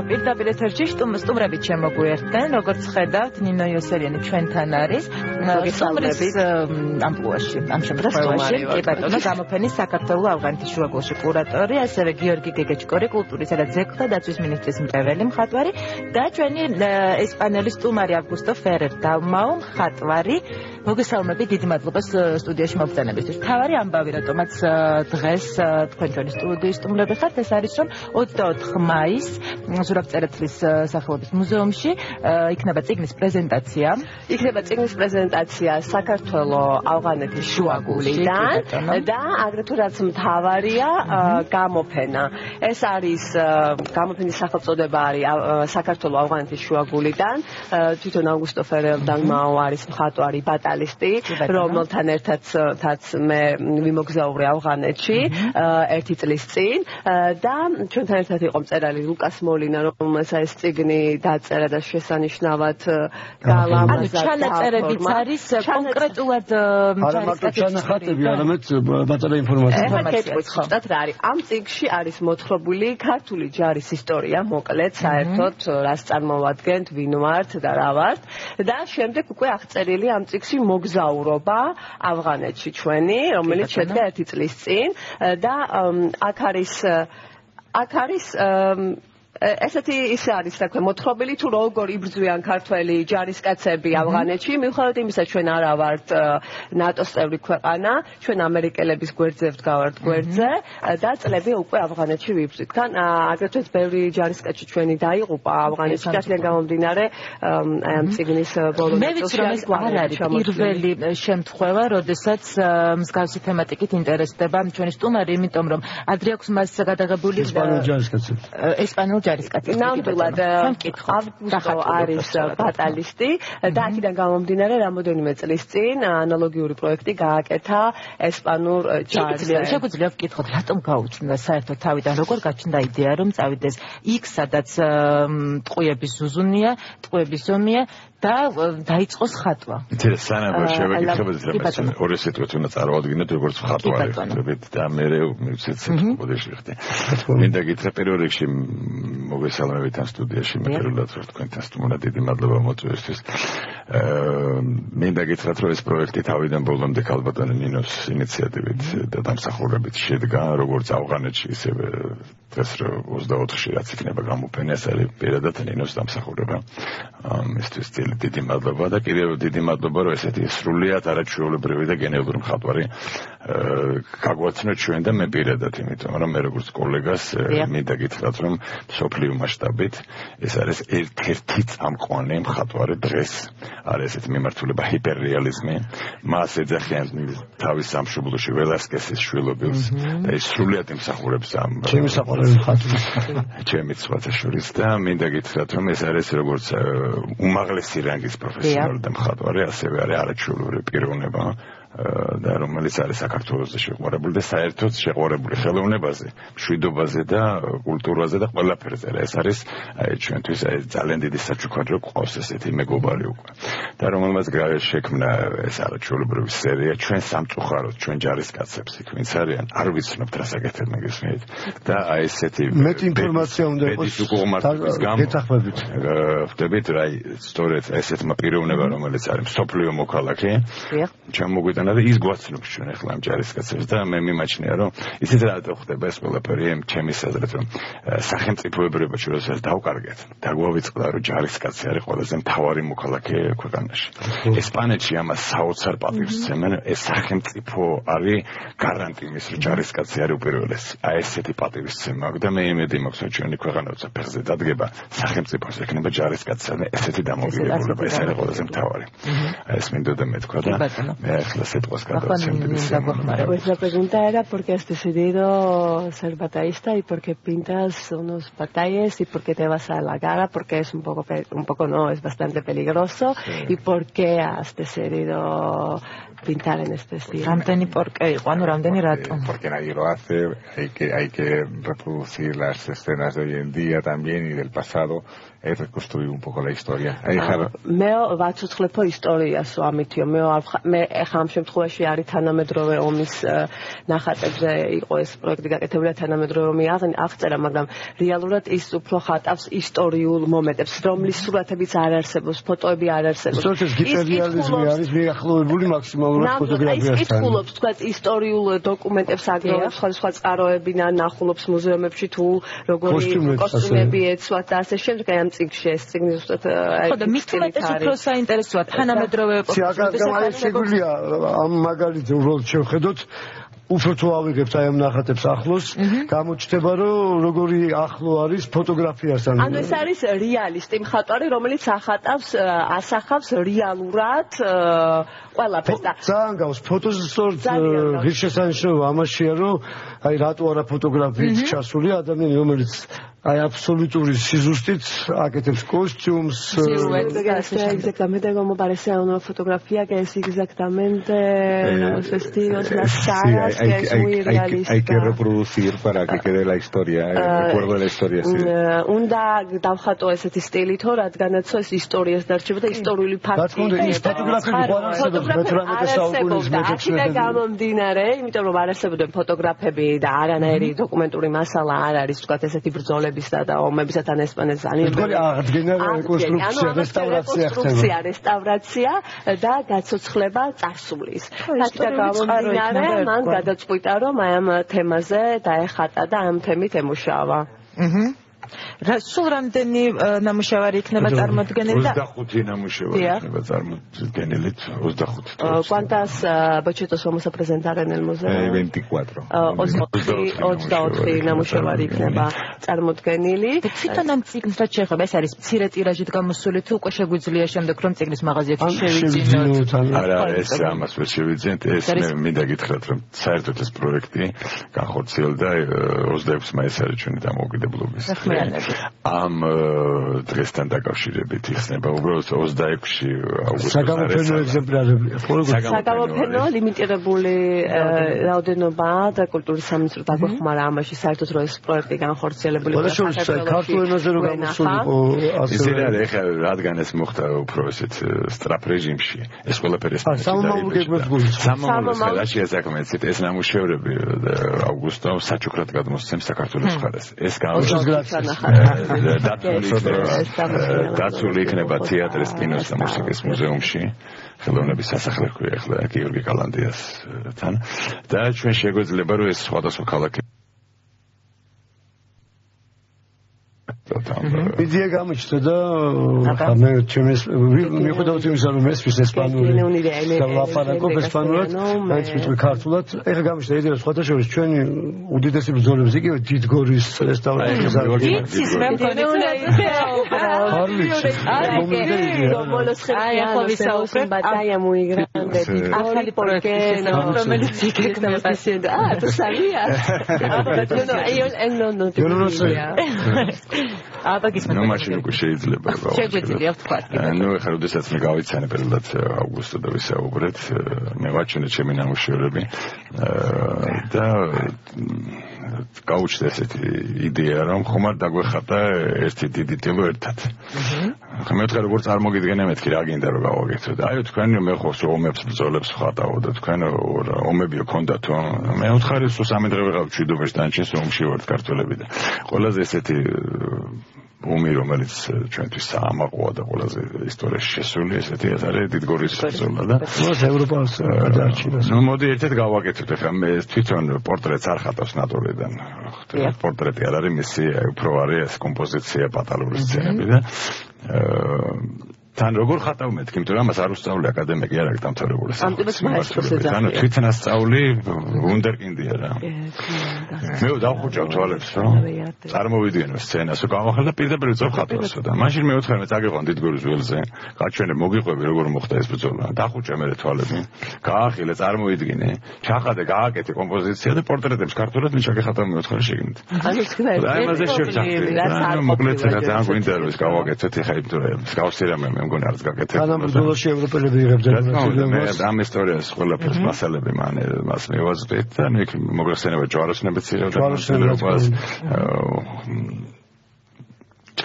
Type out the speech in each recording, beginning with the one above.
პირდაპირ ეთერში სტუმრებით შემოგვიერთდნენ, როგორც ხედავთ, ნინო იოსელიანი ჩვენთან არის. სტუმრის ამპლუაში, ამ შემთხვევაში, კი ბატონო, გამოფენის საქართველოს ავღანეთის შუაგულში კურატორი, ასევე გიორგი გეგეჭკორი, კულტურისა და ძეგლთა დაცვის მინისტრის მტეველი მხატვარი და ჩვენი ესპანელი სტუმარი ავგუსტო ფერერ დალმაუ, მხატვარი. მოგესალმებით, დიდი მადლობა სტუდიაში მობრძანებისთვის. თავარი ამბავი, რატომაც დღეს თქვენ ჩვენი სტუდიის სტუმრები ხართ, ეს არის რომ 24 მაისს ზურაბ-წერეთლის სახელობის მუზეუმში იქნება წიგნის პრეზენტაცია. საქართველოს ავღანეთის შუაგულიდან და აგრეთვე რაც მთავარია გამოფენა. ეს არის გამოფენის სახელწოდება არის საქართველოს ავღანეთის შუაგულიდან. თვითონ ავგუსტო ფერერ დალმაუ არის მხატვარი ბატალისტი, რომელთან ერთადაც მე ვიმოგზაურე ავღანეთში 1 წლის წინ და ჩვენთან ერთად იყო მწერალი ლუკას მოლინა, რომელსაც ეს წიგნი დაწერა და შესანიშნავად გალამაზა. ჩანაწერებიც არის კონკრეტულად ჩანახატები, არამედ ბატონო ინფორმაცია. რა არის? ამ წიგნში არის მოთხრობილი ქართული ჯარის ისტორია, მოკლედ, საერთოდ რას წარმოადგენთ, ვინ ვართ და რა ვართ და შემდეგ უკვე აღწერილი ამ წიგნში მოგზაურობა ავღანეთში ჩვენი, რომელიც შედგა 1 წლის წინ და აქ არის ესეთი ისე არის თქო მოთხრობილი თუ როგორ იბრძვიან ქართველი ჯარისკაცები ავღანეთში, მიუხედავად იმისა, ჩვენ არა ვართ ნატოს წევრი ქვეყანა, ჩვენ ამერიკელების გვერდზე ვდგავართ გვერდზე და წლები უკვე ავღანეთში ვიბრძვით. თან აგრეთვე ბევრი ჯარისკაცი ჩვენი დაიღუპა ავღანეთში, აქედან გამომდინარე ამ წიგნის ბოლო მე ვიცი რომ ეს არ არის პირველი შემთხვევა, როდესაც მსგავსი თემატიკით ინტერესდება ჩვენი სტუმარი, იმიტომ რომ ადრე აქვს მას გადაღებული ესპანურ ნამდვილად ავგუსტო არის ბატალისტი და აქედან გამომდინარე რამოდენიმე წლის წინ ანალოგიური პროექტი გააკეთა ესპანურ ჯარზე. შეგვიძლია ვკითხოთ, რატომ გაუჩნდა საერთოდ თავიდან, როგორ გაჩნდა იდეა, რომ წავიდეს იქ, სადაც ტყვიების ზუზუნია, ტყვიების ზომია და დაიწყოს ხატვა. სანამ შევეკითხებოდეთ, რომ ორი სიტყვით უნდა წარმოადგინოთ, როგორც მხატვარი ხდებით და მე მივცეთ ბოდიში ხდი. მინდა გითხრა პირველ რიგში მოგესალმებით ამ სტუდიაში, მე პირველად ვარ თქვენთან სტუმრად, დიდი მადლობა მოწვევისთვის. მინდა გითხრათ, რომ ეს პროექტი თავიდან ბოლომდე ქალბატონ ნინოს ინიციატივით და დამსახურებით შედგა, როგორც ავღანეთში, ისევე დღეს 24-ში რაც იქნება გამოფენა, ეს არის პირადად ნინოს დამსახურება. მისთვის დიდი მადლობა და კიდევ დიდი მადლობა, რომ ესეთი სრულიად არაჩვეულებრივი და გენიალური მხატვარი გაგვაცნოთ ჩვენ და მე პირადად, იმიტომ რომ მე როგორც კოლეგას მინდა გითხრათ, რომ მსოფლიო მასშტაბით ეს არის ერთ-ერთი წამყვანი მხატვარი დღეს. არის ესეთი მიმართულება ჰიპერრეალიზმი, მას ეძახიან თავის სამშობლოში ველასკესის შვილობილს და ის სრულიად იმსახურებს ამ ჩემი საყვარელი მხატვრის ჩემი სხვათა შორის და მინდა გითხრათ, რომ ეს არის როგორც უმაღლესი რანგის პროფესიონალი და მხატვარი, ასევე არის არაჩვეულებრივი პიროვნება და რომელიც არის საქართველოსზე შეყვარებული და საერთოდ შეყვარებული ხელოვნებაზე, მშვიდობაზე და კულტურაზე და ყველაფერზე. ეს არის ჩვენთვის ძალიან დიდი საჩუქარი, რომ ყავს ესეთი მეგობარი უკვე. და რომელმაც შექმნა ეს არაჩვეულებრივი სერია, ჩვენ სამწუხაროდ, ჩვენ ჯარისკაცებს, ვინც არიან, არ ვიცნობთ რა საკეთებ მეგესმით. და აი ესეთი მეტი ინფორმაცია უნდა იყოს გეთახმებით. ხდებით რა, სწორედ ესეთმა პიროვნებამ, რომელიც არის მსოფლიო მოქალაქე, ჩამოგვიტანა და ის გვაცნობს ჩვენ ახლა ამ ჯარისკაცებს და მე მიმაჩნია, რომ ისიც რატო ხდება ეს ყველაფერი, ჩემი აზრით, რომ სახელმწიფოებრიობა როდესაც დავკარგეთ და გვავიწყდა, რომ ჯარისკაცი არის ყველაზე მთავარი მოქალაქე ქვეყანაში. ესპანეთში ამას საოცარ პატივს სცემენ, ეს სახელმწიფო არის გარანტი იმის, რომ ჯარისკაცი არის უპირველესი. აი ესეთი პატივის სცემა აქვს და მე იმედი მაქვს, რომ ჩვენი ქვეყანა როცა ფეხზე დადგება, სახელმწიფოს ექნება ჯარისკაცი, ესეთი დამოუკიდებლობა, ეს არის ყველაზე მთავარი. ეს მინდოდა მეთქვა და მე ახლა pues la pregunta era por qué has decidido ser batallista y por qué pintas unos batalles y por qué te vas a la guerra, porque es un poco no, es bastante peligroso y por qué has decidido pintar en este estilo. Porque nadie lo hace, hay que reproducir las escenas de hoy en día también y del pasado, reconstruir un poco la historia. მე ვაცოცხლებო ისტორიას ვამითიო, მე ხამ შემთხვევაში არის თანამედროვე ომის ნახატებზე იყო ეს პროექტი გაკეთებული თანამედროვე ომი აღწერა, მაგრამ რეალურად ის უფრო ხატავს ისტორიულ მომენტებს, რომლის სურათებიც არ არსებობს, ფოტოები არ არსებობს. ეს გიპერიალიზმი არის მიახლოებული მაქსიმალურად ფოტოგრაფიასთან. ის კითხულობს თქვათ ისტორიულ დოკუმენტებს აგროვებს, სხვა წყაროები ნახულობს მუზეუმებში თუ როგორი კოსტუმები ეცვათ და ასე შემდეგ. აი ამ წიგნში ეს წიგნი ზუსტად ხო და მით უმეტეს უფრო საინტერესოა თანამედროვე ეპოქის შეგვიძლია ამ მაგალითზე უბრალოდ შევხედოთ უფრო თუ ავიღებთ აი ამ ნახატებს ახლოს, გამოჩნდება რომ როგორი ახლო არის ფოტოგრაფიასთან. ანუ ეს არის რეალისტი მხატვარი, რომელიც ასახავს რეალურად ყველაფერს და ძალიან გავს ფოტოზე სწორედ ღირსშესანიშნავი ამაშია რომ აი რატო არა ფოტოგრაფიით ჩასული ადამიანი რომელიც აი აბსოლუტური სიზუსტით აკეთებს კოსტიუმს exactamente como parece a una fotografía que es exactamente los vestidos, las caras, que es muy realista. Hay que reproducir para que quede la historia, el recuerdo de la historia. უნდა დავხატო ესეთი სტილით, რადგანაც ეს ისტორიას დარჩება და ისტორიული ფაქტი. აქედან გამომდინარე, იმიტომ რომ არ არსებობენ ფოტოგრაფები და არანაირი დოკუმენტური მასალა არ არის, თქვათ ესეთი ბრძოლებისა და ომებისათან ესპანეთს აღდგენა, რესტავრაცია და გაცოცხლება წარსულის. აქედან გამომდინარე, მან გადაწყვიტა რომ აი ამ თემაზე დაეხატა და ამ თემით ემუშავა. სულ რამდენი ნამუშევარი იქნება წარმოდგენილი და 25 ნამუშევარი იქნება წარმოდგენილი 25. ¿Cuántas bocetos vamos a presentar en el museo? 24. 24 ნამუშევარი იქნება წარმოდგენილი. თვითონ ამ წიგნს რაც შეეხება, ეს არის მცირე ტირაჟით გამოსული თუ უკვე შეგვიძლია შემდეგ რომ წიგნის მაღაზიებში შევიძინოთ? არა, ეს ამას ვერ შევიძინეთ, ეს მე მინდა გითხრათ რომ საერთოდ ეს პროექტი განხორციელდა 26 მაისს არის ჩვენი დამოუკიდებლობის. ამ დღესთან დაკავშირებით იხსნება უბრალოდ 26 აუგუსტის საგამოფენო ეგზემპლარები. საგამოფენო ლიმიტირებული რაოდენობა და კულტურის სამინისტრო დაგვეხმარა ამაში საერთოდ რომ ეს პროექტი განხორციელებული იყო ქართულ ენაზე რომ გამოსულიყო ასე ეხლა რადგან ეს მოხდა უფრო ესეთ სტრაფ რეჟიმში ეს ყველაფერი სამომავლოში ეზაკმეცით ეს ნამუშევრები აუგუსტოს საჩუქრად გადმოსცემს საქართველოს მხარეს ეს დაცული იქნება თეატრის, კინოს და მუსიკის მუზეუმში, ხელოვნების სასახლე ქვია ახლა გიორგი კალანდიასთან და ჩვენ შეგვეძლება რომ ეს სხვადასხვა ქალაქი იდეა გამოჩნდა და მე ჩემს მიხვდავთ იმისა რომ ეს ესპანური და ლაპარაკობ ესპანურად, მაინც ვიტყვი ქართულად. ეხლა გამოჩნდა იდეა სხვადასხვა ჩვენი უდიდესი ბრძოლების იგივე დიდგორის რესტავრაციის იცის მე მქონი batalla muy grande ახალი პროექტი რომელიც იქნება პასიენტი tú sabías ნუ მაშინ უკვე შეიძლება შეგვიძლია ვთქვათ ნუ ეხლა როდესაც მე გავიცანე პირველად აუგუსტო და ვისაუბრეთ მე ვაჩვენე ჩემი ნამუშევრები და გაუჩნდა ესეთი იდეა რომ ხომ არ დაგვეხატა ერთი დიდი ტილო ერთად ხა მე ვთქვა როგორ წარმოგიდგენე მეთქი რა გინდა რომ გავაკეთო და აი თქვენ მე ხო ომებს ბრძოლებს ხატავ და თქვენ ომები გქონდათო მე ვთხარი სულ 3 დღე ვეღარ ვჩვიდობ დანჩენს ომში ვართ ქართველები და ყველაზე ესეთი ომი რომელიც ჩვენთვის საამაყოა და ყველაზე ისტორიაში შესული ესეთი ეს არის დიდგორის ბრძოლა და მას ევროპას გადაარჩინა. ნუ მოდი ერთად გავაკეთოთ ახლა მე თვითონ პორტრეტს არ ხატავს ნატურიდან. პორტრეტი არ არის მისი უფრო არის ეს კომპოზიცია პატალური სცენები და თან როგორ ხატავ მეთქი, იმიტომ რომ ამას არ უსწავლე აკადემიკი არ აქვს დამთავრებული. ანუ თვითონ ასწავლი ვუნდერკინდია რა. მე დავხუჭავ თვალებს რა. წარმოვიდგენო სცენას, გავახალ და პირდაპირ ვიწევ ხატვასო და მაშინ მე ვთხარ მე წაგიყვან დიდგორის ველზე. გაჩვენე მოგიყვები როგორ მოხდა ეს ბრძოლა. დახუჭა მე თვალები. გაახილე წარმოვიდგინე, ჩახატე, გააკეთე კომპოზიცია და პორტრეტებს ქართულად მე ჩაგეხატავ მე ვთხარ შეგინდ. ანუ თქვენ ამაზე შევჭახე. მოკლედ რა ძალიან გვინდა რომ ეს გავაკეთოთ ეხა იმიტომ რომ გავსი რამე მე მგონი არც გაკეთებ. თანამბრძოლაში ევროპელები იღებდნენ მას. ამ ისტორიას ყველაფერს მასალები მას მივაზრდით და ნუ იქ მოგხსენება ჯვაროსნებიც იღებდნენ.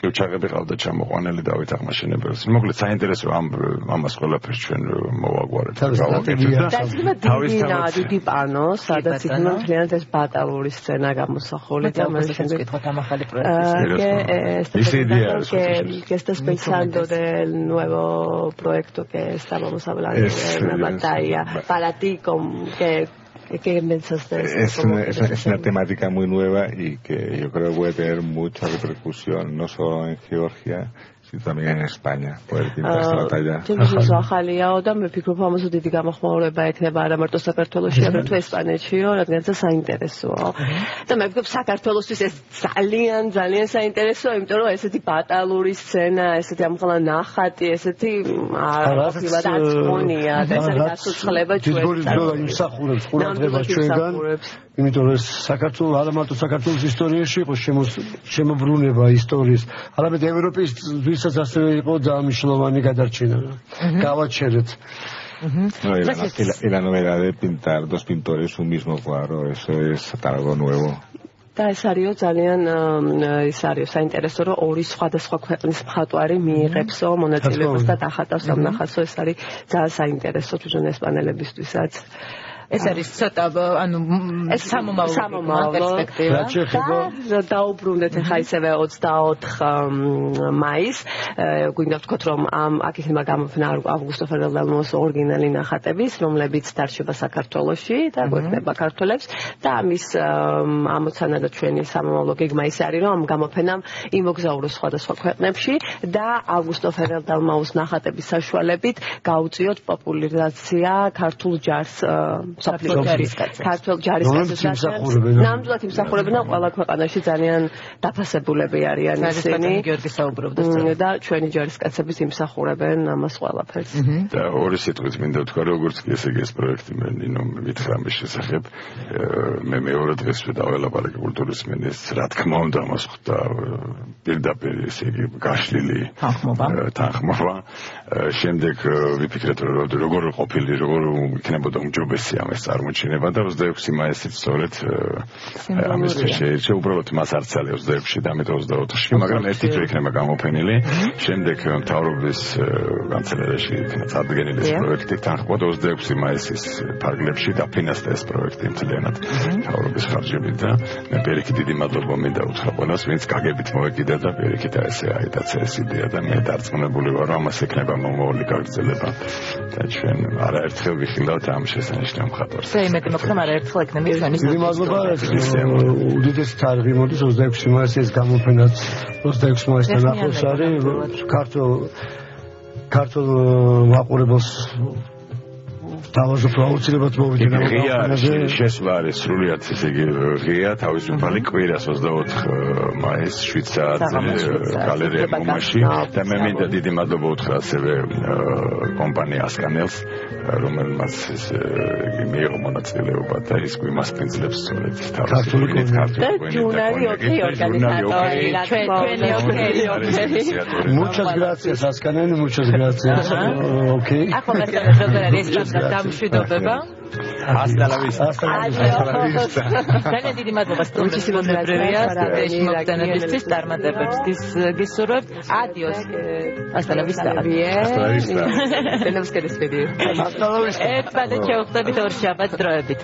ყივჩაღები ყავდა ჩამოყვანილი დავით აღმაშენებელს. მოკლედ საინტერესო ამას ყველაფერს ჩვენ მოვაგვარეთ. დიდი პანო, სადაც იქნება მთლიანად ეს ბატალური სცენა გამოსახული და მე შევკითხოთ ამ ახალი პროექტის. Que estás pensando del nuevo proyecto que estábamos hablando de la batalla para ti ¿qué piensas de eso? Es una temática muy nueva y que yo creo que puede tener mucha repercusión no solo en Georgia sino también en España poder pintar esta batalla. თუმცა ახალიაო და მე ვფიქრობ ამას დიდი გამოხმაურება ექნება არა მარტო საქართველოში, აგრეთვე ესპანეთშიო, რადგანაც საინტერესოა. და მე ვფიქრობ საქართველოსთვის ეს ძალიან საინტერესოა, იმიტომ რომ ესეთი ბატალური სცენა, ესეთი ამხელა ნახატი, ესეთი არაფრად აწმონია და ესეთი გასუცხლება ჩვენთან. იმსახურებს ყურადღებას ჩვენგან, იმიტომ რომ საქართველოს არა მარტო საქართველოს ისტორიაში იყო შემოbrunება ისტორიის, არამედ ევროპის ვისაც ასევე იყო დაამიშლოვანი გადარჩენა. გავაჩერეთ. Y la novedad de pintar dos pintores un mismo cuadro, eso es algo nuevo. და ეს არის ძალიან ის არის საინტერესო რომ ორი სხვადასხვა ქვეყნის მხატვარი მიიღებსო მონაწილეობას და დახატავს ამ ნახატს, ეს არის ძალიან საინტერესო თვითონ ესპანელებისთვისაც. ეს არის ცოტა ანუ ეს სამომავლო პერსპექტივა და დაუბრუნდეთ ახლა ისევე 24 მაისს გვინდა ვთქვათ რომ აქ იქნება გამოფენა ავგუსტო ფერელდალმოს ორიგინალი ნახატების რომლებიც დარჩება საქართველოში და გვექნება ქართველებს და ამის ამოცანა და ჩვენი სამომავლო გეგმა ის არის რომ ამ გამოფენამ იმოგზაუროს სხვადასხვა ქვეყნებში და ავგუსტო ფერელდალმოს ნახატების საშუალებით გაუწიოთ პოპულარიზაცია ქართულ ჯარს ქართულ ჯარის ასოციაციას ნამდვილად იმსახურებენ ყველა ქვეყანაში ძალიან დაფასებულები არიან ისინი და ჩვენი ჯარისკაცები იმსახურებენ ამას ყველაფერს და ორი სიტყვით მინდა ვთქვა როგორც კი ესე იგი ეს პროექტი მე ნინო მითხრა ამის შესახებ მე მეორე დღეს დაველაპარაკე კულტურის მინისტრს რა თქმა უნდა მას ხვდა პირდაპირ ესე იგი გაშლილი თანხმობა შემდეგ ვიფიქრეთ რომ როგორ ყოფილი როგორ იქნებოდა უმჯობესი ამას წარმოჩინება და 26 მაისით სწორედ ამის შეერჩა უბრალოდ მას არ ცალე 26-ში და მე 24-ში მაგრამ ერთი ჯერ იქნება გამოფენილი შემდეგ მთავრობის კანცელერიაში იქნება წარდგენილი ეს პროექტი თანხმობა 26 მაისის ფარგლებში დაფინანსდა ეს პროექტი მთლიანად მთავრობის ხარჯებით და მე პირიქით დიდი მადლობა მინდა უთხრა ყველას ვინც გაგებით მოეკიდა და პირიქით ესე აიტაცა ეს იდეა და მე დარწმუნებული ვარ რომ ამას ექნება მომავალი გაგრძელება და ჩვენ არაერთხელ ვიხილავთ ამ შესანიშნავ მხატვარს იმედი მოხდა მაგრამ ერთხელ ეკნები ჩვენი დიდი მადლობა უდიდესი თარიღი მოდის 26 მაისს ეს გამოფენაც 26 მაისთან ახლოს არის ქართულ მაყურებელს თავაზობ აუცილებლად მოვიდნენ გამოფენაზე შესვლა არის სრულიად ესე იგი ღია თავისუფალი კვირას 24 მაისს შვიცარიაში გალერეა მომაში და მე მინდა დიდი მადლობა უთხრა ასევე კომპანია ასკანელს რომელმაც მიიღო მონაწილეობა და ის გვიმასპინძლებს სწორედ ქართული ჟურნალი ოკეი ორგანიზატორი muchas gracias Ascanel muchas gracias okay ახლა ეს დამშვიდობება hasta la vista ძალიან დიდი მადლობა სტუმრის მონაწილეობისთვის სტუდიაში მოგვიანებისთვის წარმატებებს გისურვებთ adios hasta la vista tenemos que despedir hasta la vista ერთმანეთს შევხვდებით ორ შაბათ დროებით